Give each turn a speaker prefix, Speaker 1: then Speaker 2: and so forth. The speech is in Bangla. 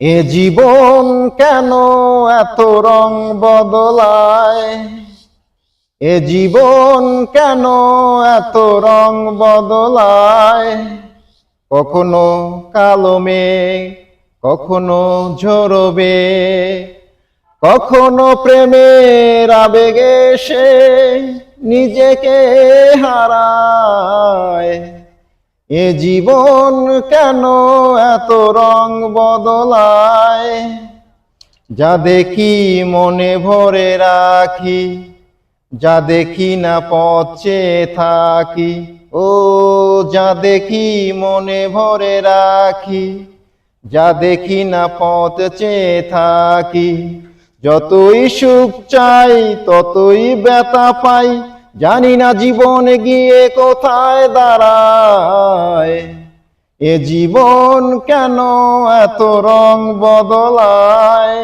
Speaker 1: এ জীবন কেন এত রং বদলায়? এ জীবন কেন এত রং বদলায়? কখনো কালো মেঘ, কখনো ঝরবে, কখনো প্রেমের আবেগে সে নিজেকে হারায়। এ জীবন কেন এত রং বদলায়? যা দেখি মনে ভরে রাখি, যা দেখি না পথ চেয়ে থাকি। ও যা দেখি মনে ভরে রাখি, যা দেখি না পথ চেয়ে থাকি। যতই সুখ চাই ততই ব্যথা পাই, জানি না জীবন গিয়ে কোথায় দাঁড়ায়। এ জীবন কেন এত রং বদলায়?